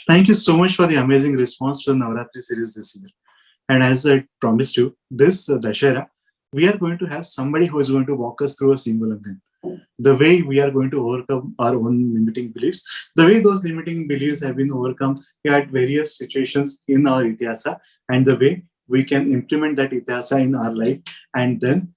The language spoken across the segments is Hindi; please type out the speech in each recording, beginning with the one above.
Thank you so much for the amazing response to the Navratri series this year. And as I promised you, this Dashera, we are going to have somebody who is going to walk us through a Simbalangan. The way we are going to overcome our own limiting beliefs, the way those limiting beliefs have been overcome at various situations in our Itihasa, and the way we can implement that Itihasa in our life and then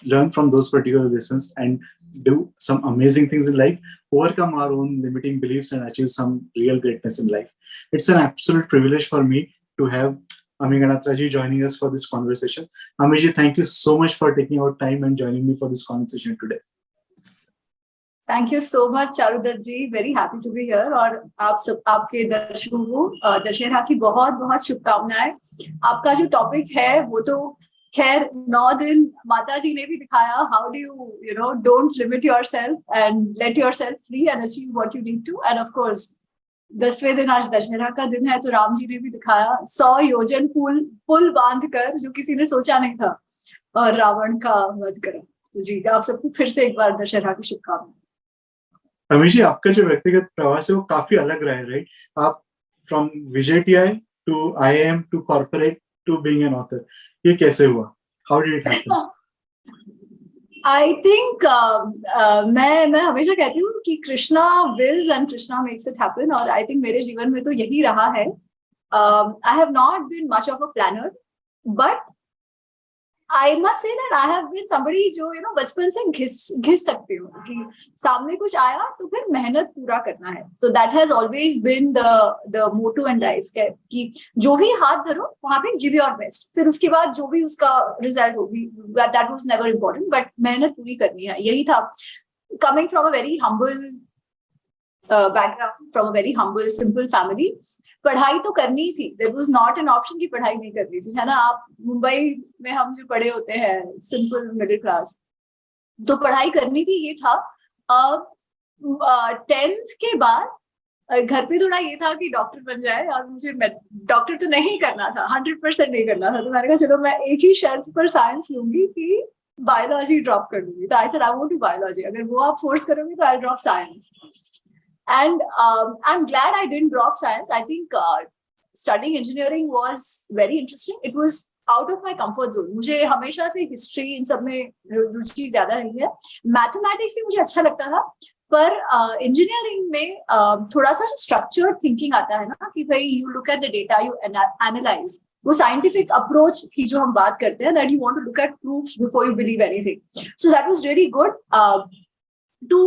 learn from those particular lessons and do some amazing things in life, overcome our own limiting beliefs and achieve some real greatness in life. It's an absolute privilege for me to have Ami Ganatraji joining us for this conversation. Amiji, thank you so much for taking out time and joining me for this conversation today. Thank you so much, Charudat ji. Very happy to be here. और आप सब आपके दर्शकों को दशहरा की बहुत बहुत शुभकामनाएं. आपका जो टॉपिक है वो तो खैर 9 दिन माता जी ने भी दिखाया. How do you don't limit yourself and let yourself free and achieve what you need to. And of course 10वें दिन आज दशहरा का दिन है तो राम जी ने भी दिखाया 100 योजन पुल बांध कर, जो किसी ने सोचा नहीं था, और रावण का वध करा. तो जी आप सबको फिर से एक बार दशहरा की शुभकामनाएं. अमीश जी, आपका जो व्यक्तिगत प्रवास है वो काफी अलग रहा है, राइट? आप from VJTI to IIM to corporate to being an author, ये कैसे हुआ? How did it happen? I think मैं हमेशा कहती हूँ कि Krishna wills and Krishna makes it happen, और आई थिंक मेरे जीवन में तो यही रहा है. I have not been much of a planner, but I must say that I have been somebody जो बचपन से घिस सकती हूँ कि सामने कुछ आया तो फिर मेहनत पूरा करना है. So that has always been the motto in life कि जो भी हाथ धरो वहां पे give your best. फिर उसके बाद जो भी उसका रिजल्ट होगी, that was never important, but मेहनत पूरी करनी है, यही था. Coming from a very humble background, from a very humble simple family, पढ़ाई तो करनी थी. There was not an option कि पढ़ाई नहीं करनी थी, है ना. आप मुंबई में हम जो पढ़े होते हैं सिंपल मिडिल क्लास, तो पढ़ाई करनी थी, ये था. 10th के बाद घर पे थोड़ा ये था कि डॉक्टर बन जाए, और मुझे डॉक्टर तो नहीं करना था, 100% नहीं करना था. तो मैंने कहा चलो मैं एक ही शर्त पर साइंस लूंगी कि बायोलॉजी ड्रॉप कर दूंगी. तो I said I want to biology. अगर वो आप फोर्स करोगे तो I drop science. And I'm glad I didn't drop science. I think studying engineering was very interesting. It was out of my comfort zone. मुझे हमेशा से हिस्ट्री इन सब में रुचि ज्यादा रही है. मैथमेटिक्स भी मुझे अच्छा लगता था, पर इंजीनियरिंग में थोड़ा सा स्ट्रक्चर्ड थिंकिंग आता है ना, कि भाई you look at the data, you analyse. वो साइंटिफिक अप्रोच की जो हम बात करते हैं, that you want to look at proofs before you believe anything. So that was really good too.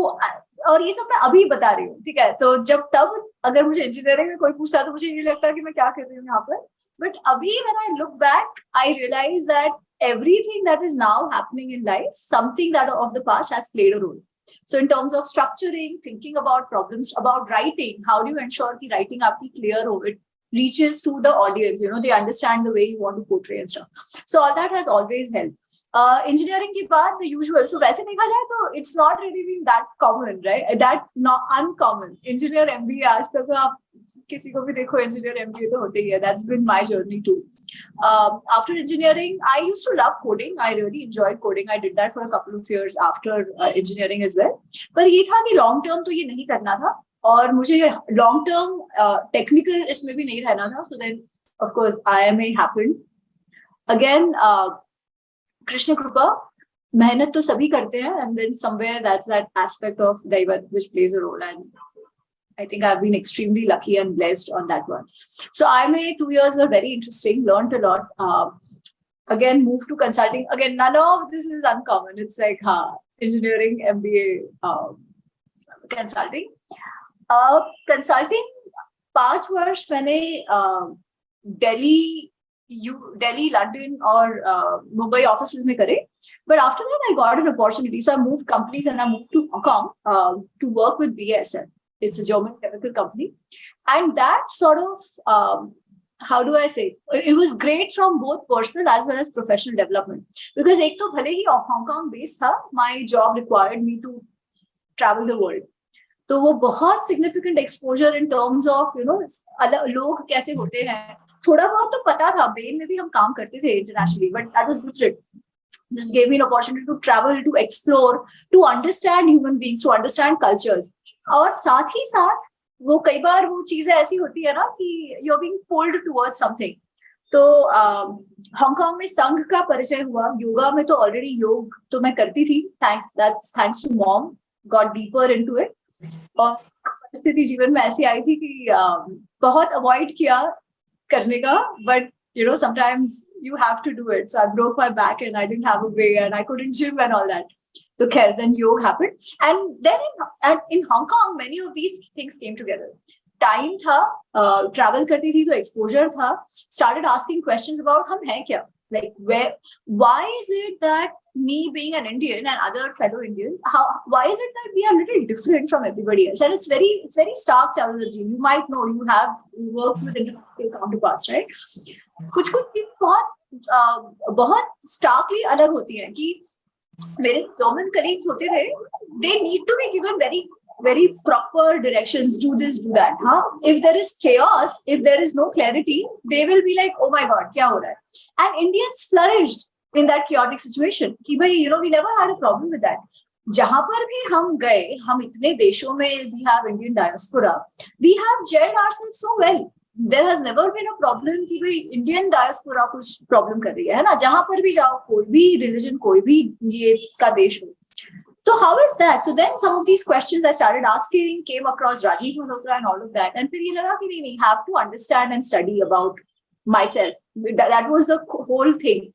और ये सब मैं अभी बता रही हूँ, ठीक है. तो तब अगर मुझे इंजीनियरिंग में कोई पूछता तो मुझे ये लगता कि मैं क्या कर रही हूँ यहाँ पर. बट अभी when I look back, I realize that everything that is now happening in life, something that of the past has played a role. So in terms of structuring, thinking about problems, about writing, how do you ensure कि writing आपकी clear हो, it reaches to the audience, they understand the way you want to portray and stuff. So all that has always helped. Engineering के बाद the usual. So वैसे देखा जाए तो it's not really been that common, right? That not uncommon. Engineer MBA आजकल तो आप किसी को भी देखो engineer MBA तो होते ही है. That's been my journey too. After engineering, I used to love coding. I really enjoyed coding. I did that for a couple of years after engineering as well. पर ये था कि long term तो ये नहीं करना था, और मुझे लॉन्ग टर्म टेक्निकल इसमें भी नहीं रहना था. So then of course IMA happened again. Krishna कृपा, मेहनत तो सभी करते हैं, and then somewhere that's that aspect of दैवत which plays a role, and I think I've been extremely lucky and blessed on that one. So IMA 2 years were very interesting, learned a lot. Again, moved to consulting. Again, none of this is uncommon. It's like engineering, MBA, consulting. Consulting 5 वर्ष मैंने दिल्ली, लंदन और मुंबई ऑफिसेज में करे. But after that I got an opportunity, so I moved companies and I moved to Hong Kong to work with BASF. It's a German chemical company, and that sort of how do I say, it was great from both personal as well as professional development, because एक तो भले ही Hong Kong based था, my job required me to travel the world. तो वो बहुत significant exposure in terms of लोग कैसे होते हैं. थोड़ा बहुत तो पता था, बेन में भी हम काम करते थे internationally, but that was different. This gave me an opportunity to travel, to explore, to understand human beings, to understand cultures. और साथ ही साथ वो कई बार वो चीजें ऐसी होती है ना कि you are being pulled towards something. तो हांगकांग में संघ का परिचय हुआ। योगा में तो ऑलरेडी योग तो मैं करती थी, thanks to mom, got deeper into it. और परिस्थिति जीवन में ऐसी आई थी कि बहुत अवॉइड किया करने का, but you know sometimes you have to do it. So I broke my back and I didn't have a way and I couldn't gym and all that. So then yoga happened, and then in Hong Kong many of these things came together. Time था, travel करती थी तो exposure था, started asking questions about हम हैं क्या, like why is it that me being an Indian and other fellow Indians, why is it that we are a little different from everybody else? And it's very stark, Charudarji. You might know, you have worked with international counterparts, right? कुछ चीजें बहुत starkly अलग होती हैं कि मेरे German colleagues होते थे, they need to be given very proper directions, do this, do that. If there is chaos, if there is no clarity, they will be like, oh my God, क्या हो रहा है? And Indians flourished in that chaotic situation. कि भाई, you know, we never had a problem with that. जहां पर भी हम गए, हम इतने देशों में, we have Indian diaspora, we have gelled ourselves so well. There has never been a problem कि भाई Indian diaspora कुछ problem कर रही है ना? जहां पर भी जाओ, कोई भी religion, कोई भी ये का देश हो. So how is that? So then some of these questions I started asking, came across Rajiv Malhotra and all of that. And फिर ये लगा कि नहीं, have to understand and study about myself. That was the whole thing.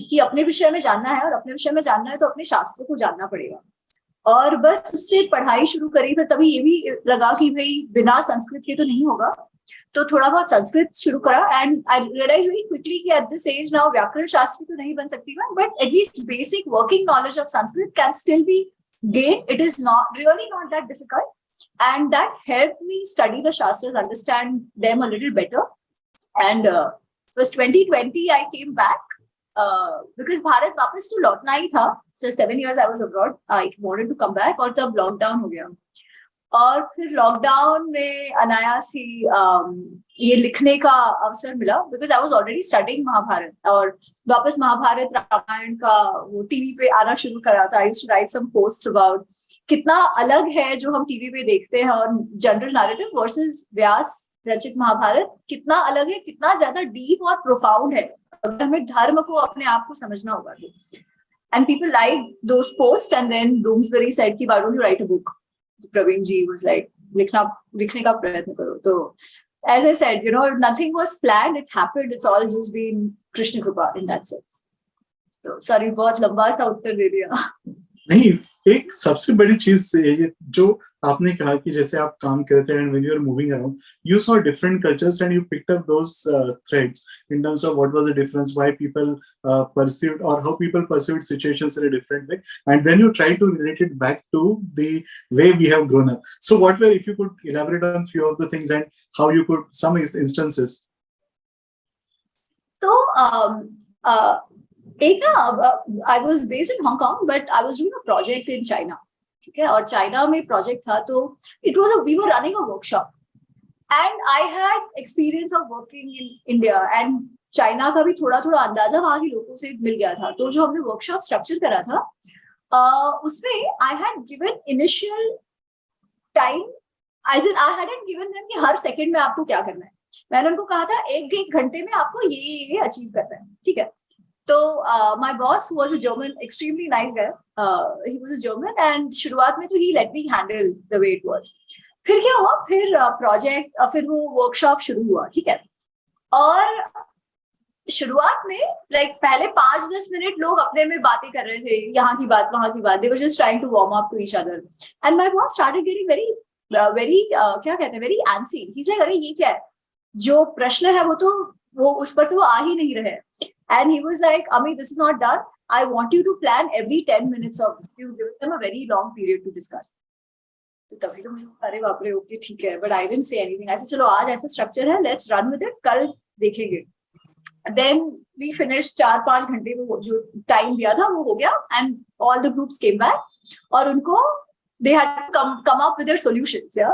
कि अपने विषय में जानना है, और अपने विषय में जानना है तो अपने शास्त्र को जानना पड़ेगा. और बस उससे पढ़ाई शुरू करी. फिर तभी ये भी लगा कि भाई बिना संस्कृत के तो नहीं होगा, तो थोड़ा बहुत संस्कृत शुरू करा. And I realise very quickly कि एट दिस एज नाउ व्याकरण शास्त्री तो नहीं बन सकती मैं, but at least basic working knowledge of Sanskrit can still be gained. It is really not that difficult, and that helped me study the shastras, understand them a little better. And was 2020 I came back because Bharat वापस तो लौटना ही था. So 7 years I was abroad. I wanted to come back, और तब लॉकडाउन हो गया. और फिर लॉकडाउन में अनायास ही ये लिखने का अवसर मिला, because I was already studying Mahabharat, और वापस महाभारत रामायण का वो टीवी पे आना शुरू करा था. I used to write some posts about कितना अलग है जो हम टीवी पे देखते हैं और जनरल नैरेटिव वर्सेस व्यास रचित महाभारत, कितना अलग है, कितना ज्यादा डीप और प्रोफाउंड है अगर हमें धर्म को अपने आप को समझना होगा तो. And people like those post, and then Bloomsbury said कि why don't you write a book. Praveen ji was like, लिखने का प्रयत्न करो. तो as I said, you know, nothing was planned, it happened. It's all just been Krishna Kripa in that sense. तो sorry, बहुत लंबा सा उत्तर दे दिया. नहीं, एक सबसे बड़ी चीज ये जो आपने कहा कि जैसे आप काम करते हैं, and when you are moving around, you saw different cultures and you picked up those threads in terms of what was the difference, why people perceived or how people perceived situations in a different way, and then you try to relate it back to the way we have grown up. So what were, if you could elaborate on few of the things and how you could, some instances. तो एक ना, I was based in Hong Kong but I was doing a project in China. ठीक है, और चाइना में प्रोजेक्ट था, तो it was we were running a workshop, and I had experience of working in India, and China का भी थोड़ा थोड़ा अंदाजा वहां के लोगों से मिल गया था. तो जो हमने वर्कशॉप स्ट्रक्चर करा था उसमें I had given initial time, I hadn't given them कि हर सेकंड में आपको क्या करना है. मैंने उनको कहा था एक घंटे में आपको ये अचीव करना है. ठीक है, तो my boss was a German, extremely nice guy. He was a German, and शुरुआत में तो he let me handle the way it was. फिर क्या हुआ, फिर प्रोजेक्ट, फिर वो वर्कशॉप शुरू हुआ. ठीक है, और शुरुआत में लाइक पहले 5-10 मिनट लोग अपने में बातें कर रहे थे, यहाँ की बात वहां की बात. They were just trying to warm up to each other, and my boss started getting very क्या कहते हैं, very antsy. He's like, अरे ये क्या है, जो प्रश्न है वो उस पर तो आ ही नहीं रहे. And he was like, Ami, this is not done. I want you to plan every 10 minutes of, you give them a very long period to discuss. तो तभी तो मुझे अरे बाप रे, ओके ठीक है, but I didn't say anything. ऐसे चलो आज ऐसा स्ट्रक्चर है, let's run with it, कल देखेंगे. Then we finished 4-5 घंटे में जो टाइम दिया था वो हो गया, and all the groups came back, और उनको they had to come up with their solutions, yeah,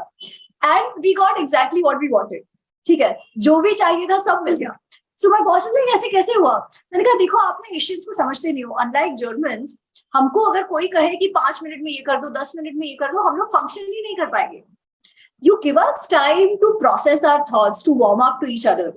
and we got exactly what we wanted. ठीक है, जो भी चाहिए था सब मिल गया. So my boss is like, ऐसे कैसे हुआ? मैंने कहा देखो, आप ना एशियंस को समझते नहीं हो. Unlike Germans, हमको अगर कोई कहे कि 5 मिनट में ये कर दो, 10 मिनट में ये कर दो, हम लोग फंक्शन ही नहीं कर पाएंगे. you give us time to process our thoughts, to warm up to each other,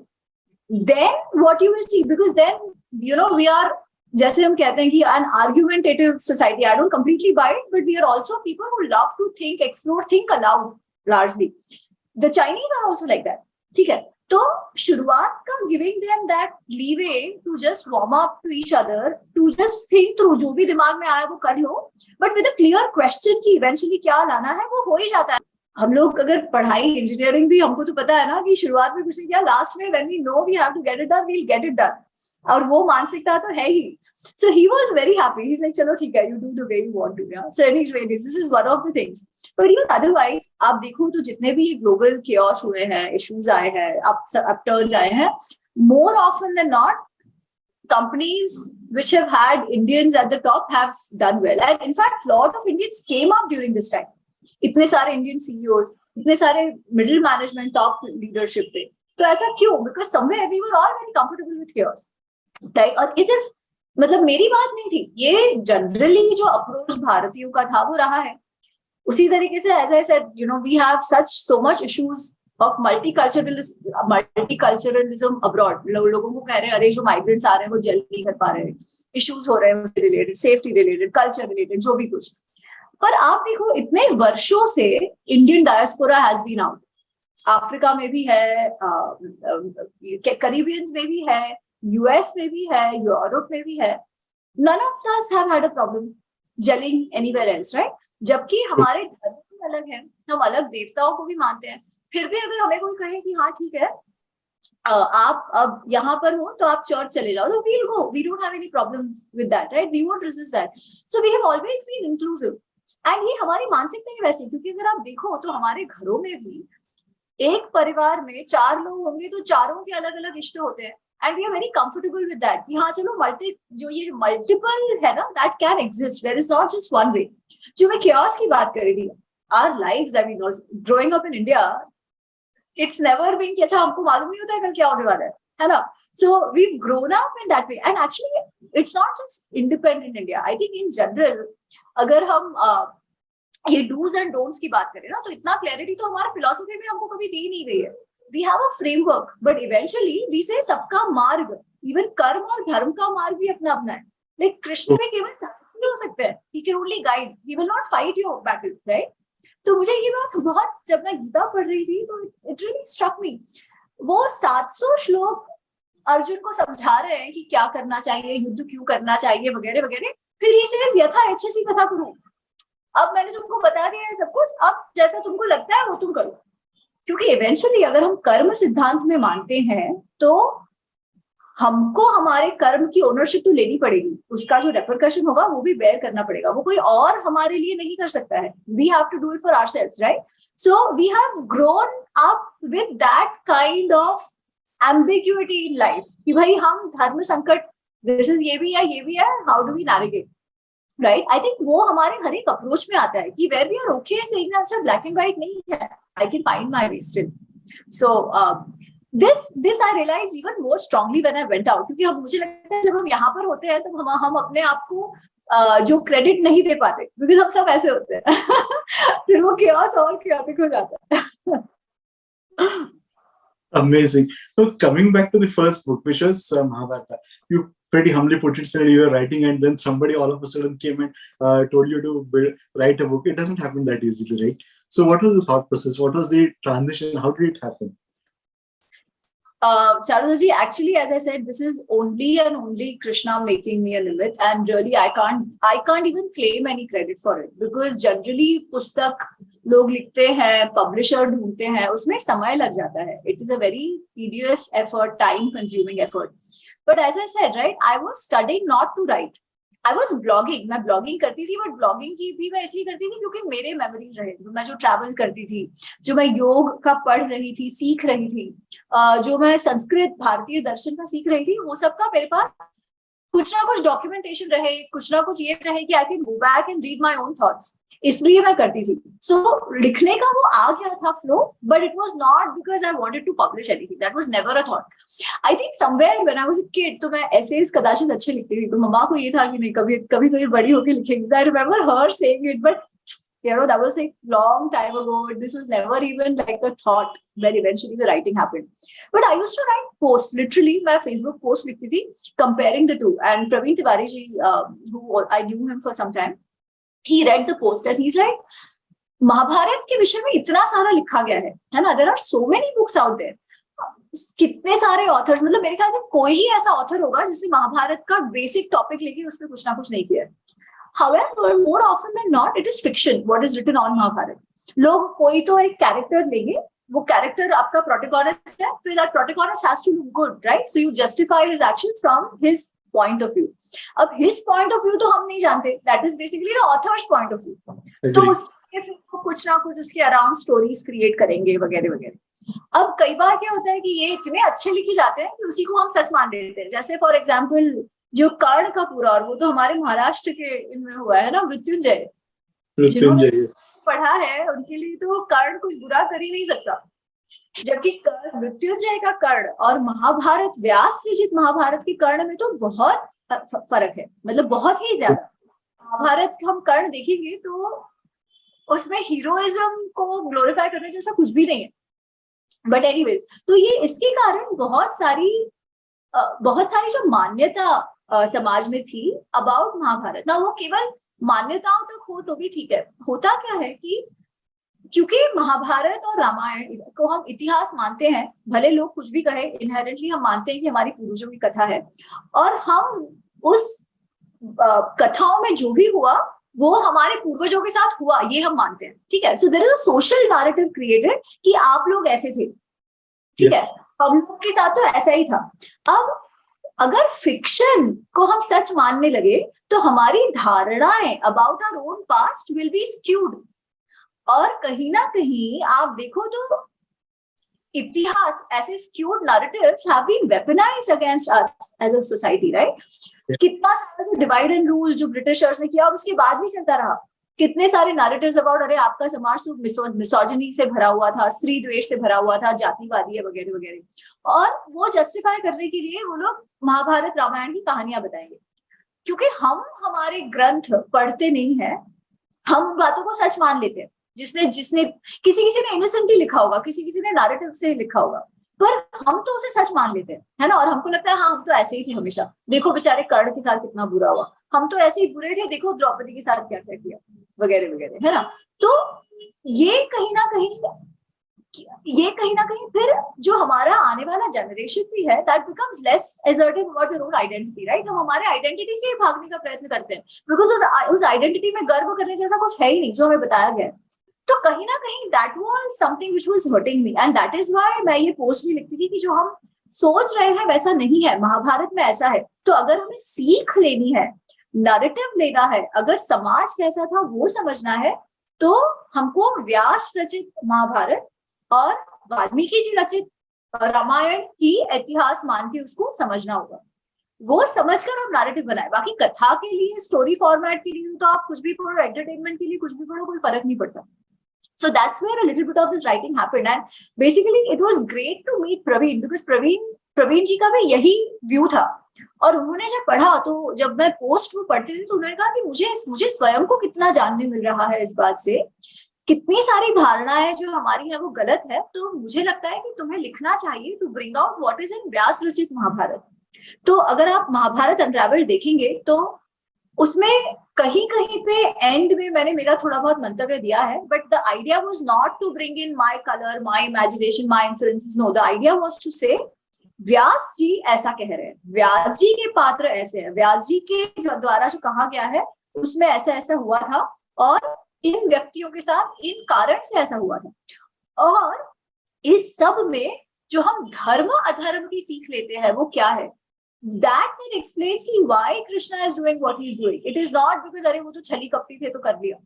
then what you will see, because then we are, जैसे हम कहते हैं कि an argumentative society. I don't completely buy it, but we are also people who love to think, explore, think aloud largely. The Chinese are also like that. ठीक है, तो शुरुआत का giving them that leeway to just warm up to each other, to just think through, जो भी दिमाग में आया वो कर लो, but with a clear question कि eventually क्या लाना है, वो हो ही जाता है. हम लोग अगर पढ़ाई इंजीनियरिंग भी, हमको तो पता है ना कि शुरुआत में कुछ नहीं किया, लास्ट में when we know we have to get it done, we'll get it done. और वो मानसिकता तो है ही. So he was very happy. He's like, चलो ठीक है, you do the way you want to. Yeah. So anyway, this is one of the things. But even otherwise, आप देखो तो जितने भी global chaos हुए हैं, issues आए हैं, upturns आए हैं, more often than not, companies which have had Indians at the top have done well. And in fact, a lot of Indians came up during this time. इतने सारे इंडियन सीईओज, इतने सारे मिडिल मैनेजमेंट, टॉप लीडरशिप पे. तो ऐसा क्यों? Because somewhere we were all very comfortable with chaos, right? और ये सिर्फ मतलब मेरी बात नहीं थी, ये जनरली जो अप्रोच भारतीयों का था वो रहा है. उसी तरीके से as I said, we have such so much issues of multiculturalism abroad. लोगों को कह रहे हैं अरे जो माइग्रेंट्स आ रहे हैं वो जेल नहीं कर पा रहे हैं, इश्यूज हो रहे हैं उससे related, safety related, culture related, जो भी कुछ. पर आप देखो इतने वर्षों से Indian diaspora has been out. Africa में भी है, कैरिबियंस में भी है, यूएस में भी है, यूरोप में भी है. None of us have had a problem jelling anywhere else, right? जबकि हमारे धर्म भी अलग है, हम अलग देवताओं को भी मानते हैं. फिर भी अगर हमें कोई कहे कि हाँ ठीक है, आप अब यहाँ पर हो तो आप चर्च चले जाओ, तो we'll go. We don't have any problems with that, right? We won't resist that. So we have always been inclusive. And ये हमारी मानसिकता है वैसे, क्योंकि अगर आप देखो तो हमारे घरों में भी एक परिवार में 4 लोग होंगे तो चारों के अलग अलग इष्ट होते हैं. And we are very comfortable with that कि हाँ चलो ये मल्टीपल है ना, that can exist. There is not just one way. जो मैं chaos की बात कर रही थी, our lives, I mean growing up in India, it's never been कि अच्छा हमको मालूम नहीं होता है कल क्या होने वाला है ना. So we grown up in that way. And actually it's not just independent India. I think in general अगर हम ये डूज एंड डोंट्स की बात करें ना, तो इतना क्लैरिटी तो हमारा फिलॉसफी में हमको कभी दी नहीं गई है. We have a framework, but eventually we say सबका मार्ग, इवन कर्म और धर्म का मार्ग भी अपना अपना है. लाइक कृष्ण में केवल धर्म नहीं हो सकते हैं, he can only guide, he will not fight your battle, right? तो मुझे ये बात बहुत, जब मैं गीता पढ़ रही थी तो इट रियली स्ट्रक मी. वो 700 श्लोक अर्जुन को समझा रहे हैं कि क्या करना चाहिए, युद्ध क्यों करना चाहिए, वगैरह वगैरह. फिर ही से यथा इच्छसि तथा कुरु. अब मैंने तुमको बता दिया है सब कुछ, अब जैसा तुमको लगता है वो तुम करो. क्योंकि इवेंचुअली अगर हम कर्म सिद्धांत में मानते हैं तो हमको हमारे कर्म की ओनरशिप तो लेनी पड़ेगी, उसका जो रेपरकशन होगा वो भी बेयर करना पड़ेगा. वो कोई और हमारे लिए नहीं कर सकता है. We have to do it for ourselves, right? So we have grown up with that kind of ambiguity in life कि भाई हम धर्म संकट, दिस इज ये भी है, how do we navigate, right? I think वो हमारे हर एक अप्रोच में आता है कि where we are okay saying that अच्छा ब्लैक एंड व्हाइट नहीं है, I can find my way still. So this I realized even more strongly when I went out, क्योंकि हम, मुझे लगता है जब हम यहाँ पर होते हैं तो हम अपने आप को जो क्रेडिट नहीं दे पाते, क्योंकि हम सब ऐसे होते हैं. फिर वो chaos और chaotic हो जाता है. Amazing. So coming back to the first book, which was Mahabharata, you pretty humbly put it, said you were writing, and then somebody all of a sudden came and told you to write a book. It doesn't happen that easily, right? So what was the thought process? What was the transition? How did it happen? Charudaji, actually, as I said, this is only and only Krishna making me a Nimit, and really I can't even claim any credit for it, because generally पुस्तक लोग लिखते हैं, पब्लिशर ढूंढते हैं, उसमें समय लग जाता है. It is a very tedious effort, time consuming effort. But as I said, right, I was studying not to write. I was blogging. मैं blogging करती थी, but blogging की भी मैं इसलिए करती थी क्योंकि मेरे मेमोरीज रहे. मैं जो ट्रैवल करती थी, जो मैं योग का पढ़ रही थी, सीख रही थी, जो मैं संस्कृत, भारतीय दर्शन का सीख रही थी, वो सब का मेरे पास कुछ ना कुछ डॉक्यूमेंटेशन रहे, कुछ ना कुछ ये रहे कि I can go back and read my own thoughts. इसलिए मैं करती थी. सो लिखने का वो आ गया था flow, but it was not because I wanted to publish anything. That was never a thought. I think somewhere when I was a kid तो मैं एसेज कदाचित अच्छे लिखती थी, तो मम्मा को ये था कि नहीं, कभी कभी तो ये बड़ी होकर लिखेंगी. I remember her saying it, but that was like long time ago. This was never even like a thought when eventually the writing happened. But I used to write posts, literally मैं Facebook post लिखती थी comparing the two. And Praveen Tiwari ji, who I knew him for some time, he read the post and he's like, Mahabharat के विषय में इतना सारा लिखा गया है ना, there are so many books out there. कितने सारे ऑथर्स, मतलब मेरे ख्याल से कोई ही ऐसा ऑथर होगा जिसने महाभारत का बेसिक टॉपिक लेके उस पर कुछ ना कुछ नहीं किया. However, more often than not, it is fiction what is written on Mahabharat. लोग कोई तो एक कैरेक्टर लेंगे, वो कैरेक्टर आपका प्रोटैगनिस्ट है, फिर that protagonist has to look good, right? So you justify his actions from his point of view. अब his point of view तो हम नहीं जानते, that is basically the author's point of view. तो उसके फिर कुछ ना कुछ उसके अराउंड स्टोरीज क्रिएट करेंगे वगैरह वगैरह. अब कई बार क्या होता है कि ये इतने अच्छे लिखे जाते हैं कि उसी को हम सच मान लेते हैं. जैसे फॉर एग्जाम्पल जो कर्ण का पूरा, और वो तो हमारे महाराष्ट्र के इनमें हुआ है ना, मृत्युंजय. जिन्होंने पढ़ा है उनके लिए तो कर्ण कुछ बुरा कर ही नहीं सकता, जबकि मृत्युंजय का कर्ण और महाभारत, व्यास रचित महाभारत के कर्ण में तो बहुत फर्क है, मतलब बहुत ही ज्यादा. महाभारत हम कर्ण देखेंगे तो उसमें हीरोइज्म को ग्लोरीफाई करने जैसा कुछ भी नहीं है. बट एनीवेज, तो ये इसके कारण बहुत सारी जो मान्यता समाज में थी अबाउट महाभारत ना, वो केवल मान्यताओं तक हो तो भी ठीक है. होता क्या है कि क्योंकि महाभारत और रामायण को हम इतिहास मानते हैं, भले लोग कुछ भी कहे, इनहेरेंटली हम मानते हैं कि हमारी पूर्वजों की कथा है, और हम उस कथाओं में जो भी हुआ वो हमारे पूर्वजों के साथ हुआ, ये हम मानते हैं. ठीक है. So there is a social narrative created कि आप लोग ऐसे थे. ठीक है. हम लोग के साथ तो ऐसा ही था. अब अगर फिक्शन को हम सच मानने लगे तो हमारी धारणाएं about our own past will be skewed. और कहीं ना कहीं आप देखो तो इतिहास, ऐसे skewed narratives have been weaponized against us as a society, right? कितना सारा जो डिवाइड एंड रूल जो ब्रिटिशर्स ने किया, और उसके बाद भी चलता रहा. कितने सारे नैरेटिव्स अबाउट, अरे आपका समाज तो मिसोजिनी से भरा हुआ था, स्त्री द्वेष से भरा हुआ था, जातिवादी है वगैरह वगैरह. और वो जस्टिफाई करने के लिए वो लोग महाभारत रामायण की कहानियां बताएंगे. क्योंकि हम हमारे ग्रंथ पढ़ते नहीं है, हम उन बातों को सच मान लेते हैं. जिसने किसी ने इनोसेंटली लिखा होगा, किसी ने नैरेटिव से लिखा होगा, पर हम तो उसे सच मान लेते हैं, है ना. और हमको लगता है हाँ, हम तो ऐसे ही थे हमेशा, देखो बेचारे कर्ण के साथ कितना बुरा हुआ, हम तो ऐसे ही बुरे थे, देखो द्रौपदी के साथ क्या क्या किया वगैरह वगैरह, है ना. तो ये कहीं ना कहीं फिर जो हमारा आने वाला जनरेशन भी है, that becomes less assertive about your own identity, right. हम हमारे आइडेंटिटी से भागने का प्रयत्न करते हैं, बिकॉज उस आइडेंटिटी में गर्व करने जैसा कुछ है ही नहीं जो हमें बताया गया है. तो कहीं ना कहीं that was something which was hurting me, and that is why मैं ये पोस्ट भी लिखती थी कि जो हम सोच रहे हैं वैसा नहीं है, महाभारत में ऐसा है. तो अगर हमें सीख लेनी है, नैरेटिव लेना है, अगर समाज कैसा था वो समझना है, तो हमको व्यास रचित महाभारत और वाल्मीकि जी रचित रामायण की इतिहास मान के उसको समझना होगा. वो समझकर हम नैरेटिव बनाए. बाकी कथा के लिए, स्टोरी फॉर्मेट के लिए तो आप कुछ भी पढ़ो, एंटरटेनमेंट के लिए कुछ भी पढ़ो, कोई फर्क नहीं पड़ता. So that's where a little bit of this writing happened, and basically it was great to meet Praveen, because Praveen जी का भी यही व्यू था. और उन्होंने जब पढ़ा, तो जब मैं पोस्ट में पढ़ती थी तो उन्होंने कहा कि मुझे स्वयं को कितना जानने मिल रहा है इस बात से, कितनी सारी धारणाएं जो हमारी है वो गलत है. तो मुझे लगता है कि तुम्हें लिखना चाहिए to bring out what is in Vyas रचित महाभारत. तो अगर आप महाभारत अनरावेल्ड देखेंगे तो उसमें कहीं कहीं पे एंड में मैंने मेरा थोड़ा बहुत मंतव्य दिया है, but the idea was not to bring in my colour, my imagination, my influences. No, the idea was to say Vyas जी ऐसा कह रहे हैं, व्यास जी के पात्र ऐसे हैं, व्यास जी के द्वारा जो कहा गया है उसमें ऐसा ऐसा हुआ था, और इन व्यक्तियों के साथ इन कारण से ऐसा हुआ था. और इस सब में जो हम धर्म अधर्म की सीख लेते हैं वो क्या है, that then explains why Krishna is doing what he is doing. It is not because अरे वो तो छली कपटी थे तो कर लिया.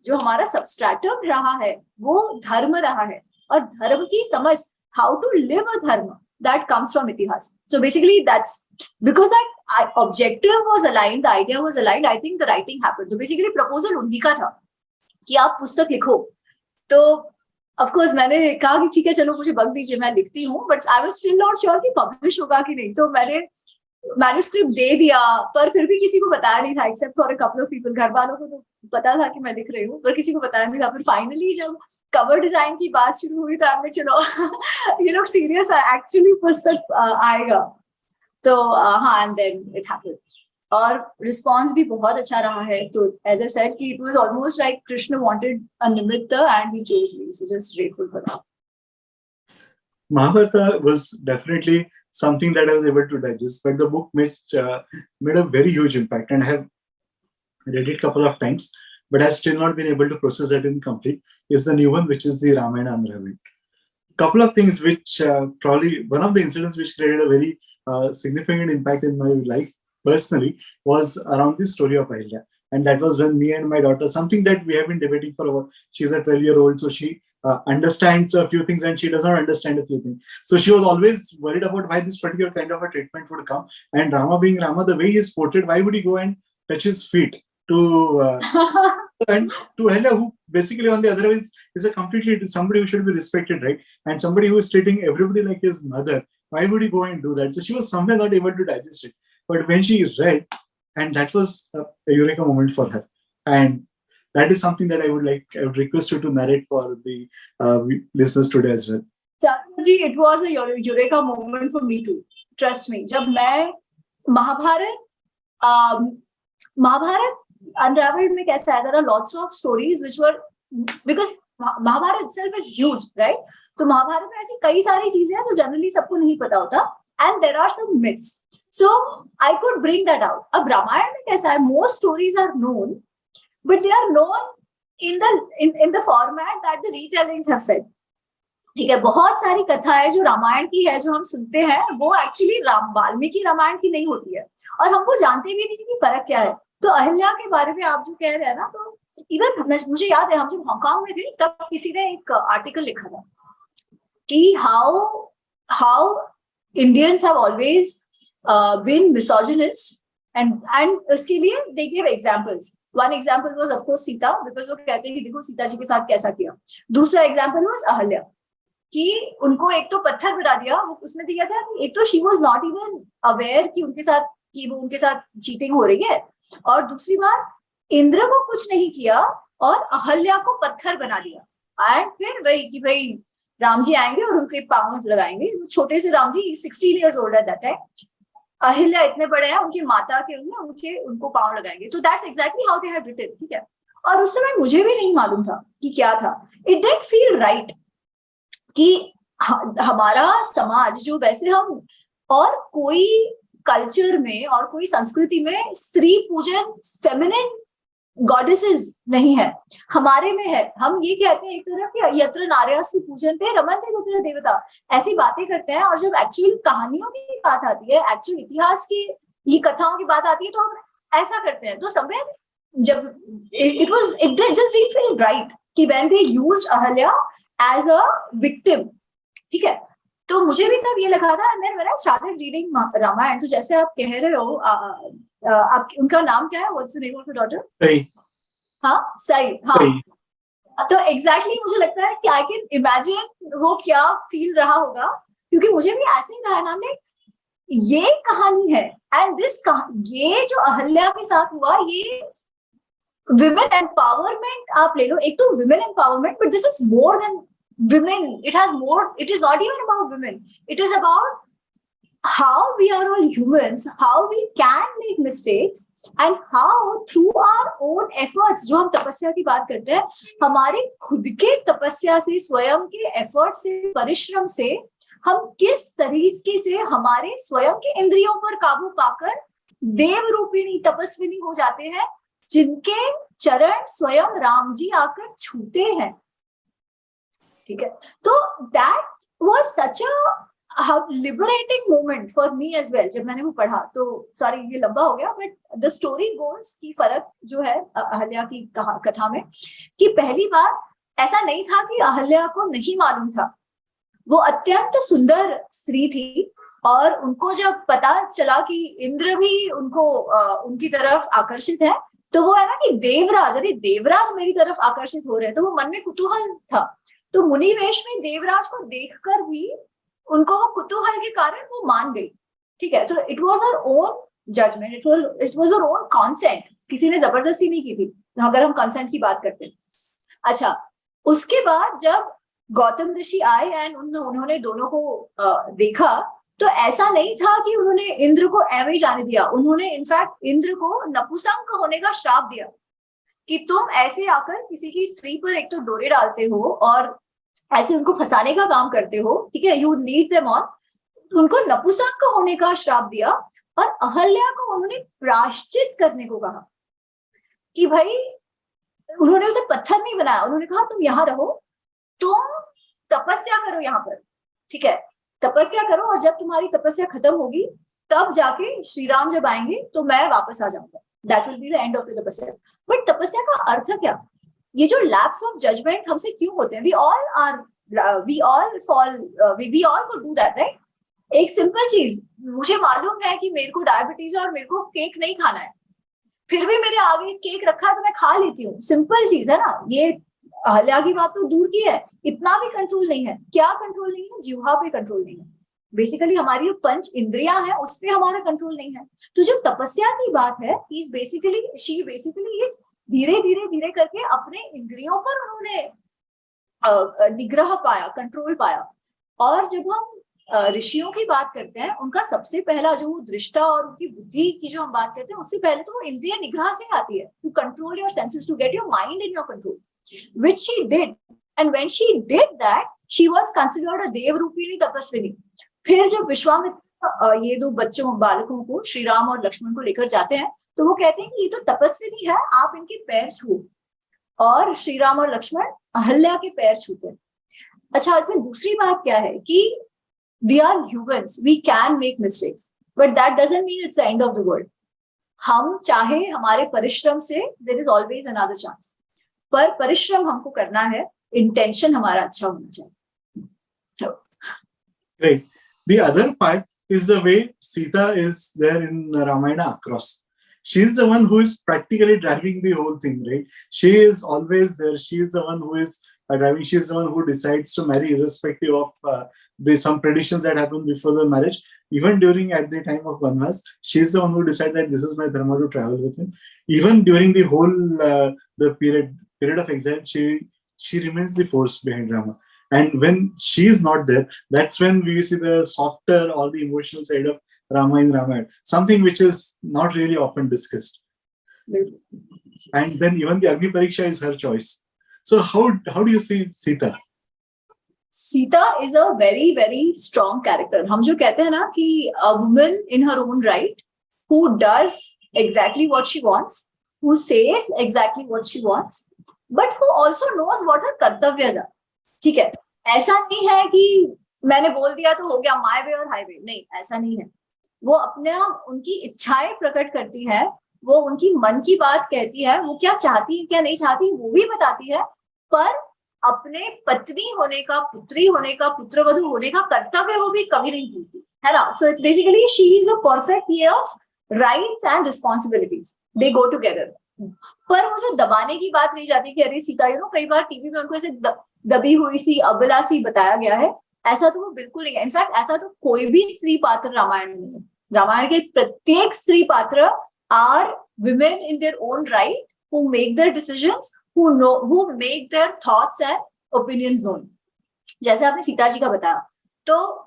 जो हमारा सबस्ट्रेटम रहा है वो धर्म रहा है, और धर्म की समझ, how to live a dharma, that comes from itihas. So basically that's because that objective was aligned, the idea was aligned, I think the writing happened. So basically proposal उन्हीं का था कि आप पुस्तक लिखो. तो ऑफ कोर्स मैंने कहा कि ठीक है चलो मुझे बक दीजिए, मैं लिखती हूँ, but I was still not sure कि पब्लिश होगा कि नहीं. तो मैंने मैन्युस्क्रिप्ट दे दिया, पर फिर भी किसी को बताया नहीं था except for a couple of people. घर वालों को तो पता था कि मैं लिख रही हूँ, पर किसी को बताया नहीं था। फिर फाइनली जब कवर डिजाइन की बात शुरू हुई तो आपने चलो ये लोग सीरियस है, एक्चुअली पुस्तक आएगा। तो हाँ, एंड देन इट हैपेंड, और रिस्पॉन्स भी बहुत अच्छा रहा है। तो एज आई सेड कि it was almost like Krishna wanted a निमित्त and he chose me, so just grateful for that. Mahabharata was definitely something that I was able to digest, but the book made a very huge impact, and I have read it a couple of times, but I've still not been able to process it in complete. Is the new one, which is the Ramayana Unraveled. Couple of things which probably one of the incidents which created a very significant impact in my life personally was around the story of Ahilya. And that was when me and my daughter, something that we have been debating for a while. She's a 12-year-old, so she understands a few things and she does not understand a few things. So she was always worried about why this particular kind of a treatment would come. And Rama being Rama, the way he is portrayed, why would he go and touch his feet to and to Ahilya, who basically on the other is a completely somebody who should be respected, right? And somebody who is treating everybody like his mother. Why would he go and do that? So she was somewhere not able to digest it. But when she read, and that was a eureka moment for her. And that is something that I would request you to narrate for the listeners today as well. जी, it was a eureka moment for me too. Trust me. जब मैं महाभारत Unraveled में कैसा है, there are lots of stories which were, because Mahabharata itself is huge, right? तो महाभारत में ऐसी कई सारी चीजें हैं जो जनरली सबको नहीं पता होता, and there are some myths. So I could bring that out. अब रामायण में कैसा है, most stories are known, but they are known in the format that the retellings have said. ठीक है, बहुत सारी कथाएं जो रामायण की है जो हम सुनते हैं वो एक्चुअली वाल्मीकि रामायण की नहीं होती है, और हम वो जानते भी नहीं कि फर्क क्या है। तो अहिल्या के बारे में आप जो कह रहे हैं ना, तो इवन मुझे याद है हम जब हांगकांग में थे तब किसी ने एक आर्टिकल लिखा था कि how Indians have always been misogynist, and उसके लिए they give examples. One example was of course Sita, because वो कहते हैं कि देखो सीता जी के साथ कैसा किया। दूसरा एग्जांपल वाज अहिल्या, कि उनको एक तो पत्थर बना दिया, उसमें दिया था कि एक तो she was not even aware कि वो उनके साथ चीटिंग हो रही है, और दूसरी बार इंद्र को कुछ नहीं किया और अहल्या को पत्थर बना दिया। एंड फिर वही कि भाई राम जी आएंगे और उनके पांव लगाएंगे। छोटे से Ram ji 16 years old at that time, Ahilya इतने बड़े हैं, उनकी माता के उनको पांव लगाएंगे। तो that's exactly how they had written, ठीक है। और उस समय मुझे भी नहीं मालूम था कि क्या था। इट डिडंट फील राइट कि हमारा समाज जो वैसे हम और कोई कल्चर में और कोई संस्कृति में स्त्री पूजन, फेमिनिन गॉडेसेस नहीं है, हमारे में है। हम ये कहते हैं एक तरफ कि यत्र नार्यस्तु पूजन्ते रमन्ते तत्र देवता, ऐसी बातें करते हैं। और जब एक्चुअल कहानियों की बात आती है, एक्चुअल इतिहास की ये कथाओं की बात आती है, तो हम ऐसा करते हैं। तो समवेयर जब it just didn't feel right कि when they used Ahalya as a victim, ठीक है। तो मुझे भी तब ये लगा था, and then when I started reading Ramayana, तो जैसे आप कह रहे हो, आप उनका नाम क्या है, what's the name of your daughter? Sai. हाँ, सई। हाँ, तो एग्जैक्टली मुझे लगता है कि आई कैन इमेजिन वो क्या फील रहा होगा, क्योंकि मुझे भी ऐसे ही रहा ना, में ये कहानी है। एंड ये जो अहल्या के साथ हुआ, ये विमेन एम्पावरमेंट आप ले लो, एक तो women empowerment, but this is more than women. It is not even about women. It is about how we are all humans, how we can make mistakes, and how through our own efforts, जो हम तपस्या की बात करते हैं, हमारे खुद के तपस्या से, स्वयं के एफर्ट से, परिश्रम से, हम किस तरीके से हमारे स्वयं के इंद्रियों पर काबू पाकर देव रूपिणी तपस्विनी हो जाते हैं, जिनके चरण स्वयं राम जी आकर छूते हैं, ठीक है। तो that was such a liberating moment for me as well. जब मैंने वो पढ़ा तो, सॉरी ये लंबा हो गया, बट द स्टोरी गोज की फर्क जो है अहल्या की कथा में, कि पहली बार ऐसा नहीं था कि अहल्या को नहीं मालूम था, वो अत्यंत सुंदर स्त्री थी, और उनको जब पता चला कि इंद्र भी उनकी तरफ आकर्षित है, तो वो है ना कि देवराज मेरी तरफ आकर्षित हो रहे हैं, तो वो मन में कुतूहल था। तो मुनि वेश में देवराज को देखकर भी उनको वो कुतूहल के कारण वो मान गई। ठीक है, तो it was our own judgement, it was our own consent, किसी ने जबरदस्ती नहीं की थी, अगर हम कंसेंट की बात करते हैं। अच्छा, उसके बाद जब गौतम ऋषि आए एंड उन्होंने दोनों को देखा, तो ऐसा नहीं था कि उन्होंने इंद्र को ऐवे ही जाने दिया, उन्होंने इनफैक्ट इंद्र को नपुंसक होने का श्राप दिया कि तुम ऐसे आकर किसी की स्त्री पर एक तो डोरे डालते हो और ऐसे उनको फंसाने का काम करते हो, ठीक है, यू लीड देम ऑन, उनको नपुंसक होने का श्राप दिया। और अहल्या को उन्होंने प्रायश्चित करने को कहा कि भाई, उन्होंने उसे पत्थर नहीं बनाया, उन्होंने कहा तुम यहाँ रहो, तुम तपस्या करो यहाँ पर, ठीक है, तपस्या करो, और जब तुम्हारी तपस्या खत्म होगी तब जाके श्री राम जब आएंगे तो मैं वापस आ जाऊंगा, that will be the end of the तपस्या। बट तपस्या का अर्थ क्या? ये जो लैप्स ऑफ जजमेंट हमसे क्यों होते हैं? We all could do that, right? एक सिंपल चीज, मुझे मालूम है कि मेरे को डायबिटीज है और मेरे को केक नहीं खाना है, फिर भी मेरे आगे केक रखा है तो मैं खा लेती हूँ, सिंपल चीज है ना। ये अहल्या की बात तो दूर की है, इतना भी कंट्रोल नहीं है। क्या कंट्रोल नहीं है? जिह्वा पे कंट्रोल नहीं है, बेसिकली हमारी जो पंच इंद्रियां है उस पे हमारा कंट्रोल नहीं है। तो जो तपस्या की बात है, शी बेसिकली इज धीरे धीरे धीरे करके अपने इंद्रियों पर उन्होंने निग्रह पाया, कंट्रोल पाया। और जब हम ऋषियों की बात करते हैं, उनका सबसे पहला जो दृष्टा और उनकी बुद्धि की जो हम बात करते हैं, उससे पहले तो वो इंद्रिय निग्रह से आती है, to control your senses, to get your mind in your control, which she did. And when she did that, she was considered a देव रूपिणी तपस्विनी। फिर जब विश्वामित्र ये दो बच्चों बालकों को, श्री राम और लक्ष्मण को लेकर जाते हैं, तो वो कहते हैं कि ये तो तपस्विनी है, आप इनके पैर छुओ। और श्री राम और लक्ष्मण अहल्या के पैर छूते हैं। अच्छा, इसमें दूसरी बात क्या है कि we are humans, we can make mistakes, but that doesn't mean it's the end of the world. हम चाहे हमारे परिश्रम से, there is always another chance, पर परिश्रम हमको करना है, इंटेंशन हमारा अच्छा होना चाहिए। Right. The other part is the way Sita is there in Ramayana across. She is the one who is practically driving the whole thing, right? She is always there. She is the one who is driving. She is the one who decides to marry, irrespective of some traditions that happen before the marriage. Even during at the time of Vanvas, she is the one who decided that this is my dharma to travel with him. Even during the whole the period of exile, she remains the force behind Rama. And when she is not there, that's when we see the softer or the emotional side of Rama in Ramayana, something which is not really often discussed. And then even the Agni Pariksha is her choice. So how do you see Sita? Sita is a very, very strong character. हम जो कहते हैं ना कि a woman in her own right, who does exactly what she wants, who says exactly what she wants, but who also knows what her कर्तव्य are. ठीक है, ऐसा नहीं है कि मैंने बोल दिया तो हो गया, माय वे और हाईवे, नहीं, ऐसा नहीं है। वो अपने उनकी इच्छाएं प्रकट करती है, वो उनकी मन की बात कहती है, वो क्या चाहती है क्या नहीं चाहती वो भी बताती है, पर अपने पत्नी होने का, पुत्री होने का, पुत्रवधू होने का कर्तव्य वो भी कभी नहीं भूलती है ना। So it's basically she is a perfect way of rights and responsibilities, they go together. पर वो जो दबाने की बात रही जाती है कि अरे सीता, कई बार टीवी में उनको ऐसे दबी हुई सी, अबला सी बताया गया है, ऐसा तो वो बिल्कुल नहीं है। इनफैक्ट ऐसा तो कोई भी स्त्री पात्र रामायण में नहीं है। रामायण के प्रत्येक स्त्री पात्र are women in their own right, who make their decisions, who make their thoughts and opinions known. जैसे आपने सीता जी का बताया, तो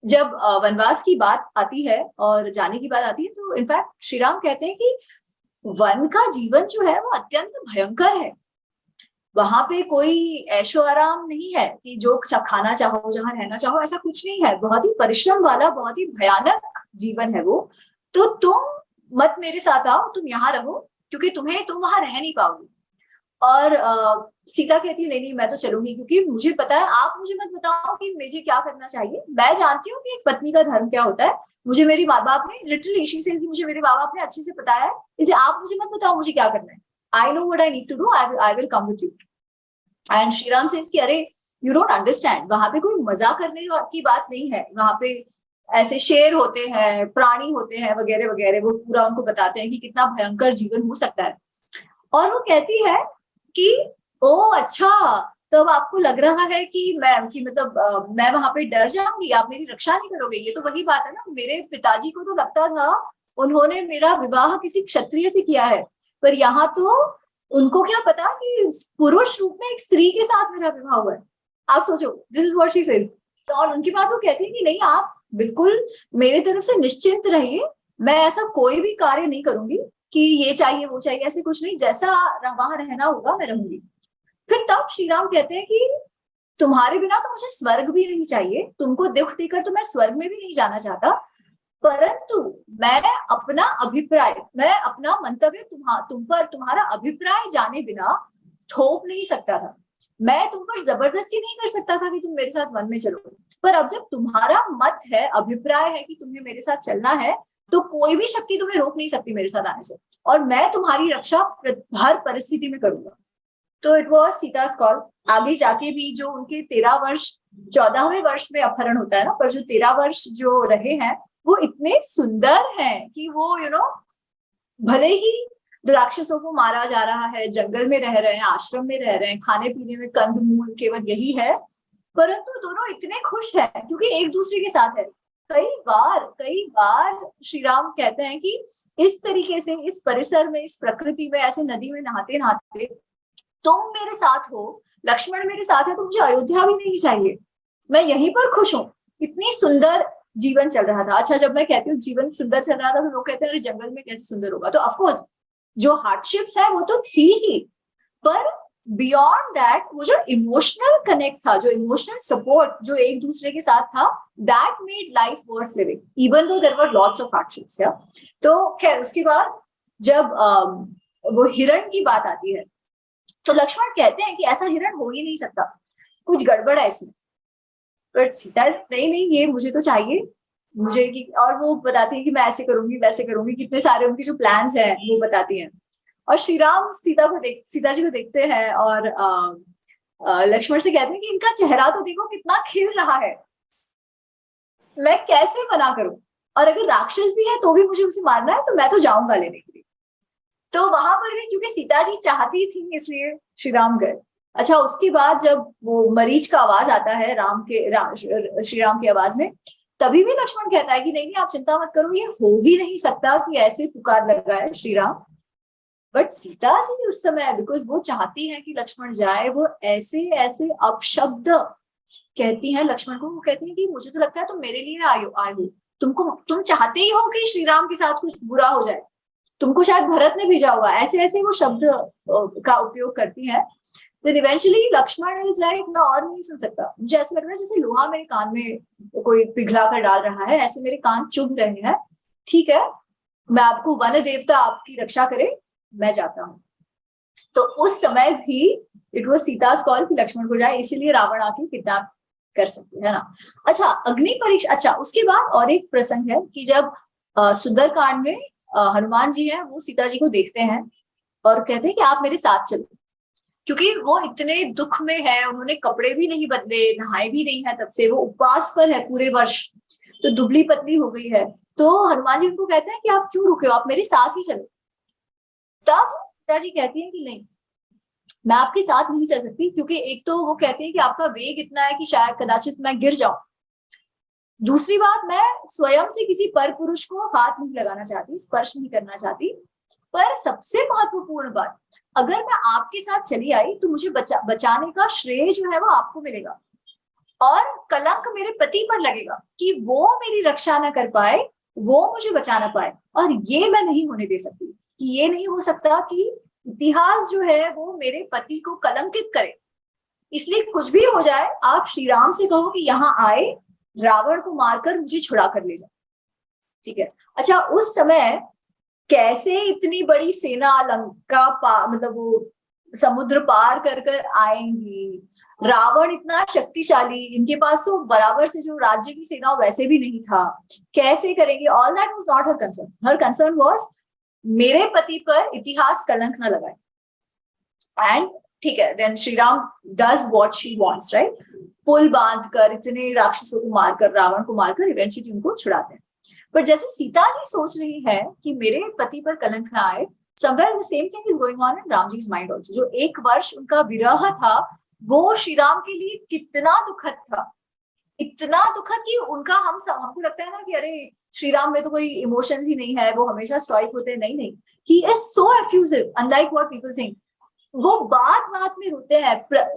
जब वनवास की बात आती है और जाने की बात आती है, तो इनफैक्ट श्री राम कहते हैं कि वन का जीवन जो है वो अत्यंत भयंकर है। वहां पे कोई ऐशो आराम नहीं है कि जो खाना चाहो, जहां रहना चाहो, ऐसा कुछ नहीं है। बहुत ही परिश्रम वाला, बहुत ही भयानक जीवन है वो। तो तुम मत मेरे साथ आओ, तुम यहाँ रहो, क्योंकि तुम वहां रह नहीं पाओगे। और सीता कहती है नहीं नहीं, मैं तो चलूंगी, क्योंकि मुझे पता है, आप मुझे मत बताओ कि मुझे क्या करना चाहिए, मैं जानती हूँ कि एक पत्नी का धर्म क्या होता है। मुझे मेरी माँ बाप ने लिटरली, शी सेज कि मुझे मेरे माँ बाप ने अच्छे से बताया है, इसलिए आप मुझे मत बताओ मुझे क्या करना है। I know what I need to do, I will come with you. And Shri Ram says कि अरे यू डोंट अंडरस्टैंड, वहां पे कोई मजाक करने की बात नहीं है, वहां पे ऐसे शेर होते हैं, प्राणी होते हैं, वगैरह वगैरह। वो पूरा उनको बताते हैं कि कितना भयंकर जीवन हो सकता है। और वो कहती है कि ओ अच्छा, तो अब आपको लग रहा है कि मैं वहां पे डर जाऊंगी, आप मेरी रक्षा नहीं करोगे। ये तो वही बात है ना, मेरे पिताजी को तो लगता था उन्होंने मेरा विवाह किसी क्षत्रिय से किया है, पर यहाँ तो उनको क्या पता कि पुरुष रूप में एक स्त्री के साथ मेरा विवाह हुआ है। आप सोचो, this is what she said. तो और उनकी बात वो कहती है कि नहीं, आप बिल्कुल मेरी तरफ से निश्चिंत रहिए, मैं ऐसा कोई भी कार्य नहीं करूंगी कि ये चाहिए वो चाहिए, ऐसे कुछ नहीं, जैसा वहां रहना होगा मैं रहूंगी। फिर तब श्री राम कहते हैं कि तुम्हारे बिना तो मुझे स्वर्ग भी नहीं चाहिए, तुमको दुख देकर तो मैं स्वर्ग में भी नहीं जाना चाहता, परंतु मैं अपना अभिप्राय, मैं अपना मंतव्य तुम पर तुम्हारा अभिप्राय जाने बिना थोप नहीं सकता था। मैं तुम पर जबरदस्ती नहीं कर सकता था कि तुम मेरे साथ वन में चलो, पर अब जब तुम्हारा मत है, अभिप्राय है कि तुम्हें मेरे साथ चलना है, तो कोई भी शक्ति तुम्हें रोक नहीं सकती मेरे साथ आने से, और मैं तुम्हारी रक्षा हर परिस्थिति में करूंगा। तो इट वॉज सीता's कॉल। आगे जाके भी जो उनके 13 वर्ष, 14वें वर्ष में अपहरण होता है ना, पर जो 13 वर्ष जो रहे हैं वो इतने सुंदर हैं कि वो भले ही राक्षसों को मारा जा रहा है, जंगल में रह रहे हैं, आश्रम में रह रहे हैं, खाने पीने में कंद मूल केवल यही है, परंतु दोनों इतने खुश हैं क्योंकि एक दूसरे के साथ है। कई बार श्री राम कहते हैं कि इस तरीके से, इस परिसर में, इस प्रकृति में, ऐसे नदी में नहाते नहाते तुम मेरे साथ हो, लक्ष्मण मेरे साथ है, तो मुझे अयोध्या भी नहीं चाहिए, मैं यहीं पर खुश हूँ। इतनी सुंदर जीवन चल रहा था। अच्छा, जब मैं कहती हूँ जीवन सुंदर चल रहा था तो लोग कहते हैं अरे जंगल में कैसे सुंदर होगा, तो ऑफकोर्स जो हार्डशिप्स है वो तो थी ही, पर बियॉन्ड दैट वो जो इमोशनल कनेक्ट था, जो इमोशनल सपोर्ट जो एक दूसरे के साथ था, that made life worth living even though there were lots of hardships. तो खैर उसके बाद जब वो हिरण की बात आती है तो लक्ष्मण कहते हैं कि ऐसा हिरण हो ही नहीं सकता, कुछ गड़बड़ है इसमें। पर सीता नहीं, ये मुझे तो चाहिए, मुझे कि, और वो बताती है कि मैं ऐसे करूंगी वैसे करूंगी, कितने सारे उनके जो प्लान्स हैं वो बताती हैं। और श्री राम सीता जी को देखते हैं और लक्ष्मण से कहते हैं कि इनका चेहरा तो देखो कितना खिल रहा है, मैं कैसे मना करूं, और अगर राक्षस भी है तो भी मुझे उसे मारना है, तो मैं तो जाऊंगा लेने के लिए। तो वहां पर भी क्योंकि सीता जी चाहती थी इसलिए श्री राम गए। अच्छा, उसके बाद जब वो मरीच का आवाज आता है श्री राम की आवाज में, तभी भी लक्ष्मण कहता है कि नहीं आप चिंता मत करो, ये हो ही नहीं सकता कि ऐसे पुकार लगा है श्री राम। बट सीता जी उस समय, बिकॉज वो चाहती है कि लक्ष्मण जाए, वो ऐसे ऐसे अपशब्द कहती हैं लक्ष्मण को। वो कहती है कि मुझे तो लगता है तुम मेरे लिए आए हो, तुम चाहते ही हो कि श्री राम के साथ कुछ बुरा हो जाए, तुमको शायद भरत ने भेजा होगा, ऐसे ऐसे वो शब्द का उपयोग करती है। Then eventually Lakshman is like मैं और नहीं सुन सकता, मुझे ऐसा लग रहा है जैसे लोहा मेरे कान में कोई पिघला कर डाल रहा है, ऐसे मेरे कान चुभ रहे हैं। ठीक है, मैं आपको वन देवता आपकी रक्षा करे, मैं जाता हूँ। तो उस समय भी इट वाज सीता's कॉल कि लक्ष्मण को जाए, इसीलिए रावण आके किडनैप कर सकते है ना। अच्छा, अग्नि परीक्षा। अच्छा, उसके बाद और एक प्रसंग है कि जब सुंदरकांड में हनुमान जी हैं, वो सीता जी को देखते हैं और कहते हैं कि आप मेरे साथ चलो, क्योंकि वो इतने दुख में है, उन्होंने कपड़े भी नहीं बदले, नहाए भी नहीं है, तब से वो उपवास पर है पूरे वर्ष, तो दुबली पतली हो गई है। तो हनुमान जी उनको कहते हैं कि आप क्यों रुके हो, आप मेरे साथ ही चलो। तब सीता जी कहती है कि नहीं, मैं आपके साथ नहीं चल सकती, क्योंकि एक तो वो कहती है कि आपका वेग इतना है कि शायद कदाचित मैं गिर जाऊं, दूसरी बात मैं स्वयं से किसी पर पुरुष को हाथ नहीं लगाना चाहती, स्पर्श नहीं करना चाहती, पर सबसे महत्वपूर्ण बात, अगर मैं आपके साथ चली आई तो मुझे बचाने का श्रेय जो है वो आपको मिलेगा, और कलंक मेरे पति पर लगेगा कि वो मेरी रक्षा ना कर पाए, वो मुझे बचा ना पाए, और ये मैं नहीं होने दे सकती। कि ये नहीं हो सकता कि इतिहास जो है वो मेरे पति को कलंकित करे, इसलिए कुछ भी हो जाए आप श्री राम से कहो कि यहाँ आए, रावण को मारकर मुझे छुड़ा कर ले जाए। ठीक है। अच्छा, उस समय कैसे इतनी बड़ी सेना लंका मतलब वो समुद्र पार कर कर आएंगी, रावण इतना शक्तिशाली, इनके पास तो बराबर से जो राज्य की सेना वैसे भी नहीं था, कैसे करेंगे, all that was not her concern. Her concern was मेरे पति पर इतिहास कलंक ना लगाए। एंड ठीक है, then Shri Ram does what she wants, right, पुल बांध कर इतने राक्षसों को मारकर, रावण को मारकर इवेंचुअली उनको छुड़ाते हैं। पर जैसे सीता जी सोच रही है कि मेरे पति पर कलंक ना आए, somewhere the same thing is going on in Ram जी's mind also। जो एक वर्ष उनका विरह था वो श्री राम के लिए कितना दुखद था, इतना दुखद कि उनका हमको लगता है ना कि अरे श्री राम में तो कोई इमोशंस ही नहीं है, वो हमेशा स्टॉइक होते हैं। नहीं नहीं, he is so effusive, unlike what people think. वो बात बात में रोते हैं,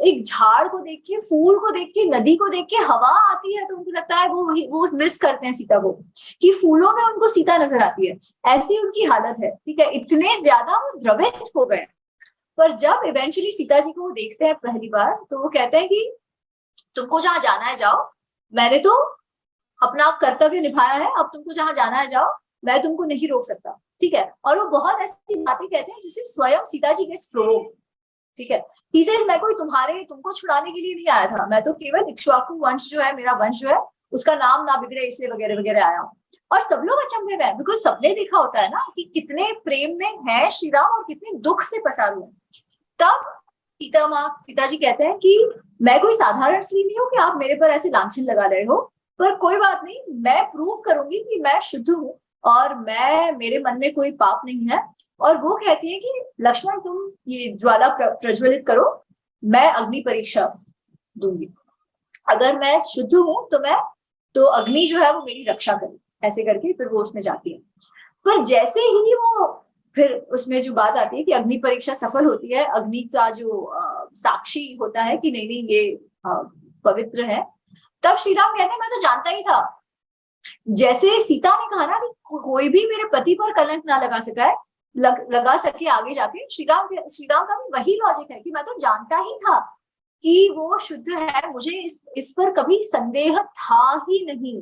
एक झाड़ को देख के, फूल को देख के, नदी को देख के, हवा आती है तो उनको लगता है वो मिस करते हैं सीता को, कि फूलों में उनको सीता नजर आती है, ऐसी उनकी हालत है। ठीक है, इतने ज्यादा वो द्रवित हो गए। पर जब इवेंचुअली सीता जी को वो देखते हैं पहली बार, तो वो कहते हैं कि तुमको जहां जाना है जाओ, मैंने तो अपना कर्तव्य निभाया है, अब तुमको जहां जाना है जाओ, मैं तुमको नहीं रोक सकता। ठीक है, और वो बहुत ऐसी बातें कहते हैं जिससे स्वयं सीता जी गेट्स प्रोवोक्ड। ठीक है, he says, मैं कोई तुमको छुड़ाने के लिए नहीं आया था, मैं तो केवल इक्ष्वाकु वंश जो है, मेरा वंश जो है, उसका नाम ना बिगड़े इसलिए वगैरह वगैरह आया हूँ। और सब लोग अचंभे में, बिकॉज सबने देखा होता है ना कि कितने प्रेम में है श्री राम और कितने दुख से पसार हुए। तब सीता जी कहते हैं कि मैं कोई साधारण स्त्री नहीं हूँ कि आप मेरे पर ऐसे लांछन लगा रहे हो, पर कोई बात नहीं, मैं प्रूव करूंगी कि मैं शुद्ध हूँ और मेरे मन में कोई पाप नहीं है। और वो कहती है कि लक्ष्मण तुम ये ज्वाला प्रज्वलित करो, मैं अग्नि परीक्षा दूंगी, अगर मैं शुद्ध हूं तो अग्नि जो है वो मेरी रक्षा करे। ऐसे करके फिर वो उसमें जाती है। पर जैसे ही वो फिर उसमें जो बात आती है कि अग्नि परीक्षा सफल होती है, अग्नि का जो साक्षी होता है कि नहीं नहीं ये पवित्र है, तब श्री राम कहते हैं मैं तो जानता ही था। जैसे सीता ने कहा ना कि कोई भी मेरे पति पर कलंक ना लगा सके आगे जाके, श्री राम का भी वही लॉजिक है कि मैं तो जानता ही था कि वो शुद्ध है, मुझे इस पर कभी संदेह था ही नहीं,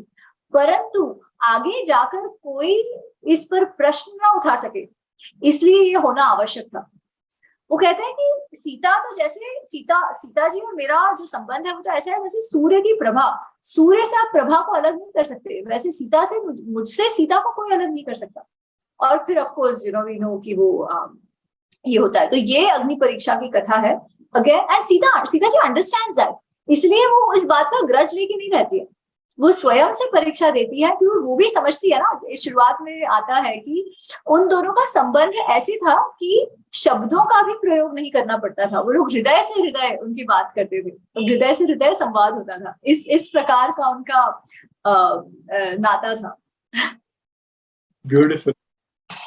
परंतु आगे जाकर कोई इस पर प्रश्न ना उठा सके, इसलिए ये होना आवश्यक था। वो कहते हैं कि सीता तो जैसे सीता जी और मेरा जो संबंध है वो तो ऐसा है जैसे सूर्य की प्रभा, सूर्य से आप प्रभा को अलग नहीं कर सकते, वैसे सीता से मुझसे सीता को कोई अलग नहीं कर सकता। और फिर ऑफ कोर्स वी नो कि वो ये होता है। तो ये अग्नि परीक्षा की कथा है again, and Sita ji understands that, इसलिए वो इस बात का ग्रज लेके नहीं रहती है, वो स्वयं से परीक्षा देती है, क्योंकि वो भी समझती है ना। इस शुरुआत में आता है कि उन दोनों का संबंध ऐसे था कि शब्दों का भी प्रयोग नहीं करना पड़ता था, वो लोग हृदय से हृदय उनकी बात करते थे, तो हृदय से हृदय संवाद होता था। इस प्रकार का उनका नाता था। Beautiful.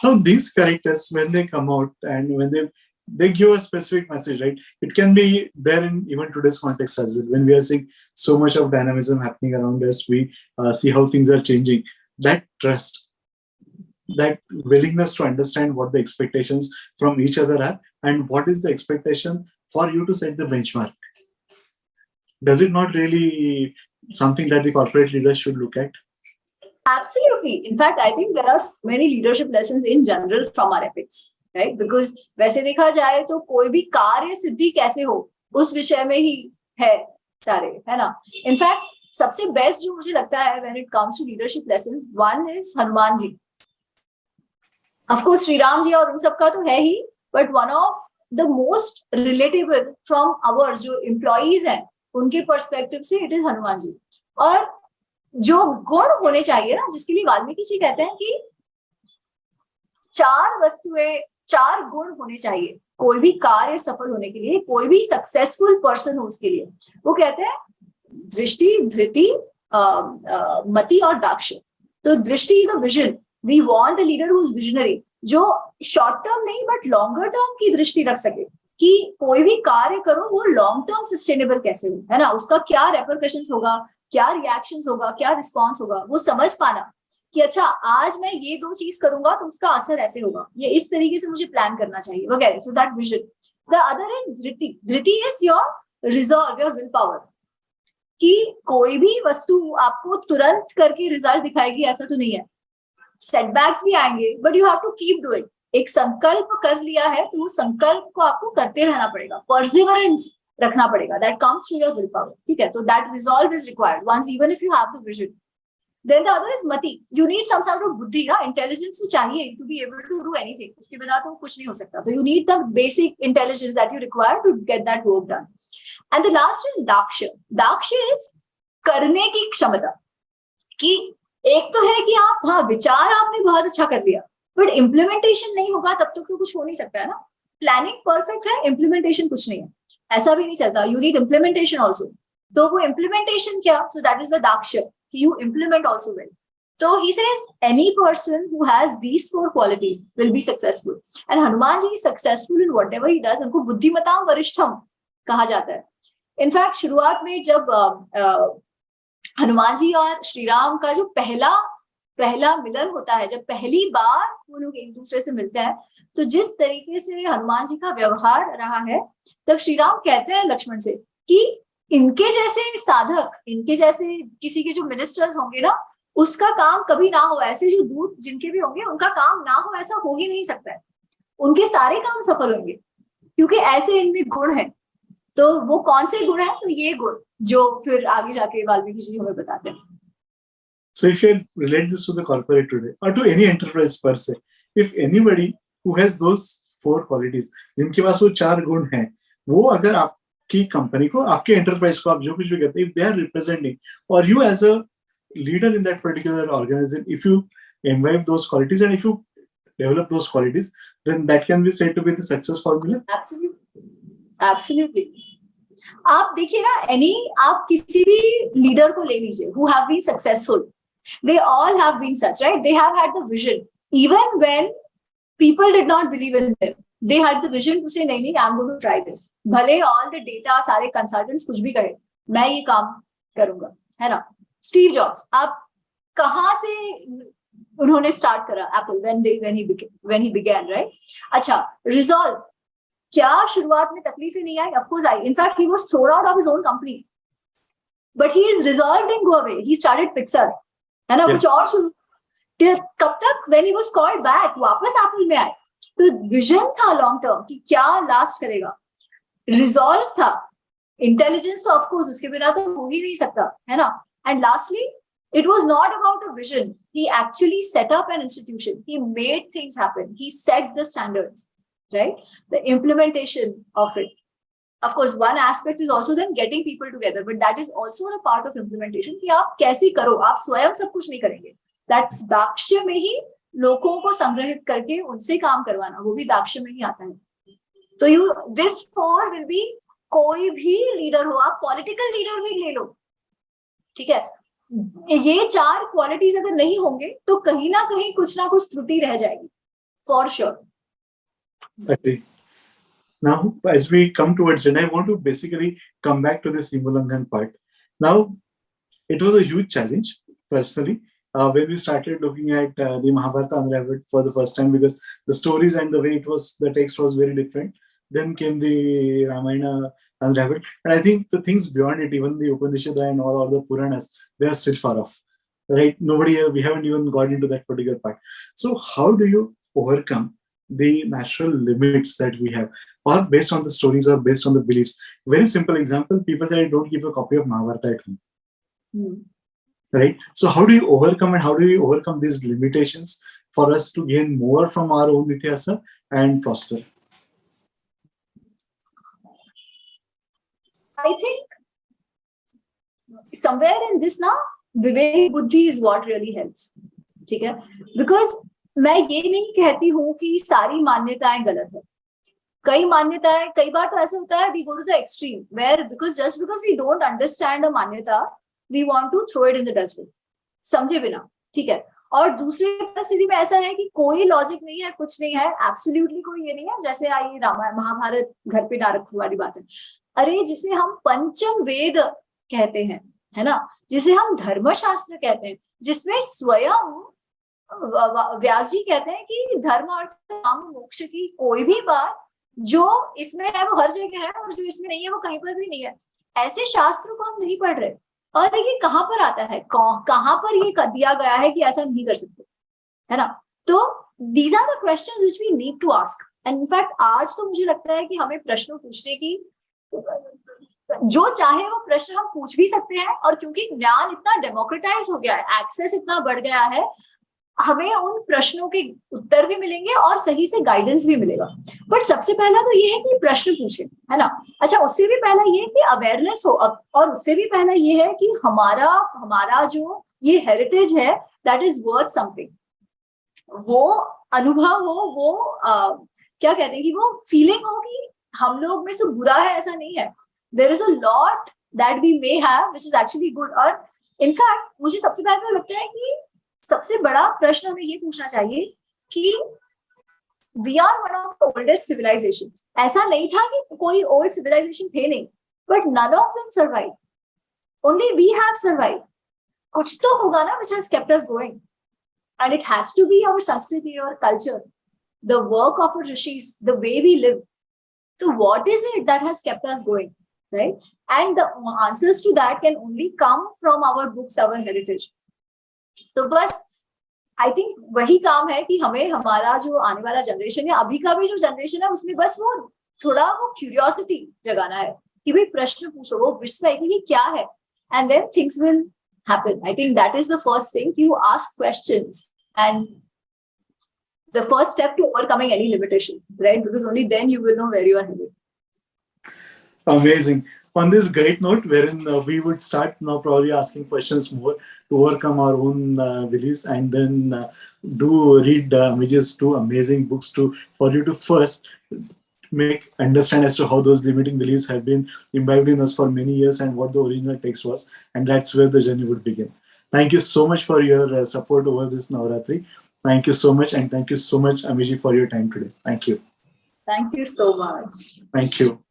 Now these characters, when they come out and when they give a specific message, right? It can be there in even today's context as well. When we are seeing so much of dynamism happening around us, we see how things are changing. That trust, that willingness to understand what the expectations from each other are and what is the expectation for you to set the benchmark. Does it not really something that the corporate leaders should look at? Absolutely. In fact, I think there are many leadership lessons in general from our epics, right? Because वैसे देखा जाए तो कोई भी कार्य सिद्धि कैसे हो उस विषय में ही है सारे, है ना। इनफैक्ट सबसे बेस्ट जो मुझे लगता है when it comes to leadership lessons, one is Hanuman ji. Of course Shri Ram ji और उन सबका तो है ही, but one of the most relatable from ours जो employees हैं उनके पर्सपेक्टिव से it is हनुमान जी। और जो गुण होने चाहिए ना, जिसके लिए वाल्मीकि जी कहते हैं कि 4 गुण होने चाहिए कोई भी कार्य सफल होने के लिए, कोई भी सक्सेसफुल पर्सन हो उसके लिए। वो कहते हैं दृष्टि, धृति, मति और दाक्ष। तो दृष्टि the vision, we want a leader who is visionary, जो शॉर्ट टर्म नहीं बट लॉन्गर टर्म की दृष्टि रख सके कि कोई भी कार्य करो वो लॉन्ग टर्म सस्टेनेबल कैसे हो, है ना, उसका क्या रेपरकशंस होगा, क्या रिएक्शंस होगा, क्या रिस्पॉन्स होगा, वो समझ पाना कि अच्छा आज मैं ये 2 चीज करूंगा तो उसका असर ऐसे होगा, ये इस तरीके से मुझे प्लान करना चाहिए वगैरह। So that vision. The other is Dhriti. Dhriti is your resolve, your will power, कि कोई भी वस्तु आपको तुरंत करके रिजल्ट दिखाएगी ऐसा तो नहीं है, सेटबैक्स भी आएंगे, but you have to keep doing. एक संकल्प कर लिया है तो उस संकल्प को आपको करते रहना पड़ेगा, परसिवरेंस रखना पड़ेगा, that comes through your willpower, ठीक है। तो that resolve is required once, even if you have the vision. Then the other is mati, you need some sort of बुद्धि ना, intelligence तो चाहिए to be able to do anything, उसके बिना तो कुछ नहीं हो सकता। तो you need the basic intelligence that you require to get that work done. And the last is daksha. daksha is करने की क्षमता, कि एक तो है कि आप हाँ विचार आपने बहुत अच्छा कर लिया, बट इम्प्लीमेंटेशन नहीं होगा तब तक तो कुछ हो नहीं सकता है ना। प्लानिंग परफेक्ट है, इम्प्लीमेंटेशन कुछ नहीं है। ऐसा भी नहीं चलता, यू नीड इम्प्लीमेंटेशन ऑल्सो। तो वो इम्प्लीमेंटेशन क्या, सो दैट इज द दाक्ष्य, you implement also well. So he says any person who has these 4 qualities will be successful. And Hanuman ji is successful in whatever he does. उनको बुद्धिमताम वरिष्ठम कहा जाता है. In fact, शुरुआत में जब हनुमान जी और श्री राम का जो पहला मिलन होता है, जब पहली बार वो लोग एक दूसरे से मिलते हैं, तो जिस तरीके से हनुमान जी का व्यवहार रहा है, तब श्री राम कहते हैं लक्ष्मण से कि इनके जैसे साधक, इनके जैसे किसी के जो मिनिस्टर्स होंगे ना, उसका काम कभी ना हो, ऐसे जो दूत जिनके भी होंगे उनका काम ना हो, ऐसा हो ही नहीं सकता है। उनके सारे काम सफल होंगे क्योंकि ऐसे इनमें गुण है। तो वो कौन से गुण है, तो ये गुण जो फिर आगे जाके वाल्मीकि जी हमें बताते हैं। So if you relate this to the corporate today or to any enterprise per se, if anybody who has those 4 qualities, जिनके पास वो 4 गुण हैं, वो अगर आपकी कंपनी को, आपके एंटरप्राइज को, आप जो कुछ भी कहते हैं, if they are representing or you as a leader in that particular organization, if you imbibe those qualities and if you develop those qualities, then that can be said to be the success formula. Absolutely. आप देखिए ना, आप किसी भी लीडर को ले लीजिए who have been successful, they all have been such, right? They have had the vision even when people did not believe in them. They had the vision to say नहीं, I'm going to try this. भले all the data, सारे consultants कुछ भी कहे, मैं ये काम करूंगा, है ना? स्टीव जॉब्स, आप कहाँ से उन्होंने स्टार्ट करा Apple, when he began, right? अच्छा, रिजॉल्व, क्या शुरुआत में तकलीफें नहीं आई? ऑफ कोर्स आई. In fact he was thrown out of his own company, but he is resolved in go away. He started Pixar, है ना? कुछ और शुरू, कब तक? When he was called back, वापस एप्पल में आए. तो विजन था लॉन्ग टर्म कि क्या लास्ट करेगा, रिजॉल्व था, इंटेलिजेंस तो ऑफ कोर्स उसके बिना तो हो ही नहीं सकता, है ना? And lastly, it was not about a vision. He actually set up an institution. He made things happen. He set the standards, right? The implementation of it. Of course, one aspect is also then getting people together, but that is also the part of implementation कि आप कैसे करो, आप स्वयं सब कुछ नहीं करेंगे. That दाक्ष्य में ही लोगों को संग्रहित करके उनसे काम करवाना, वो भी दाक्ष्य में ही आता है. तो this 4 will be, कोई भी लीडर हो, आप पॉलिटिकल लीडर भी ले लो, ठीक है, ये 4 क्वालिटीज अगर नहीं होंगे तो कहीं ना कहीं कुछ ना कुछ त्रुटि रह जाएगी, for sure. Now, as we come towards it, I want to basically come back to the Simulanghan part. Now, it was a huge challenge, personally, when we started looking at the Mahabharata unraveled for the first time, because the stories and the way the text was very different. Then came the Ramayana unraveled, and I think the things beyond it, even the Upanishad and all the Puranas, they are still far off, right? We haven't even got into that particular part. So how do you overcome the natural limits that we have, or based on the stories or based on the beliefs? Very simple example, people say, don't keep a copy of Mahabharata at home. Right? So how do you overcome, and how do you overcome these limitations for us to gain more from our own Ityasa and prosper? I think somewhere in this now, Vivek Buddhi is what really helps. ठीक है? Because मैं ये नहीं कहती हूँ कि सारी मान्यताएं गलत है. कई मान्यताएं, कई बार तो ऐसा होता है, we go to the extreme where just because we don't understand a मान्यता, we want to throw it in the dustbin. समझे बिना, ठीक है? और दूसरी स्थिति में ऐसा है कि कोई लॉजिक नहीं है, कुछ नहीं है, एब्सोल्युटली कोई ये नहीं है, जैसे आई रामायण महाभारत घर पे ना रखने वाली बात है. अरे जिसे हम पंचम वेद कहते हैं, है ना, जिसे हम धर्मशास्त्र कहते हैं, जिसमें स्वयं व्यास जी कहते हैं कि धर्म अर्थ काम मोक्ष की कोई भी बात जो इसमें है वो हर जगह है, और जो इसमें नहीं है वो कहीं पर भी नहीं है. ऐसे शास्त्रों को हम नहीं पढ़ रहे. और ये कहाँ पर आता है, कहाँ पर ये दिया गया है कि ऐसा नहीं कर सकते, है ना? तो these are the questions which we need to ask. And in fact, आज तो मुझे लगता है कि हमें प्रश्न पूछने की, जो चाहे वो प्रश्न हम पूछ भी सकते हैं, और क्योंकि ज्ञान इतना डेमोक्रेटाइज हो गया है, एक्सेस इतना बढ़ गया है, हमें उन प्रश्नों के उत्तर भी मिलेंगे और सही से गाइडेंस भी मिलेगा. बट सबसे पहला तो ये है कि प्रश्न पूछे, है ना? अच्छा, उससे भी पहला ये है कि अवेयरनेस हो, और उससे भी पहला ये है कि हमारा जो ये हेरिटेज है, दैट इज वर्थ समथिंग. वो अनुभव हो, वो क्या कहते हैं कि वो फीलिंग हो कि हम लोग में सब बुरा है ऐसा नहीं है. There is a lot that we may have which is actually good. और इनफैक्ट मुझे सबसे पहले तो लगता है कि सबसे बड़ा प्रश्न हमें ये पूछना चाहिए कि we are one of the oldest civilizations. ऐसा नहीं था कि कोई old civilization थे नहीं, but none of them survived. Only we have survived. कुछ तो होगा ना which has kept us going, and it has to be our Sanskriti, our culture, the work of our rishis, the way we live. So what is it that has kept us going, right? And the answers to that can only come from our books, our heritage. तो बस आई थिंक वही काम है कि हमें हमारा जो आने वाला जनरेशन है, अभी का भी जो जनरेशन है, उसमें बस वो थोड़ा वो क्यूरियोसिटी जगाना है कि भाई प्रश्न पूछो, वो विश्व है कि ये क्या है, and then things will happen. I think that is the first thing, you ask questions and the first step to overcoming any limitation, right? Because only then you will know where you are headed. Amazing. On this great note, wherein we would start now probably asking questions more to overcome our own beliefs, and then do read Amij's two amazing books for you to first understand as to how those limiting beliefs have been imbibed in us for many years and what the original text was, and that's where the journey would begin. Thank you so much for your support over this Navratri. Thank you so much, and thank you so much, Amiji, for your time today. Thank you. Thank you so much. Thank you.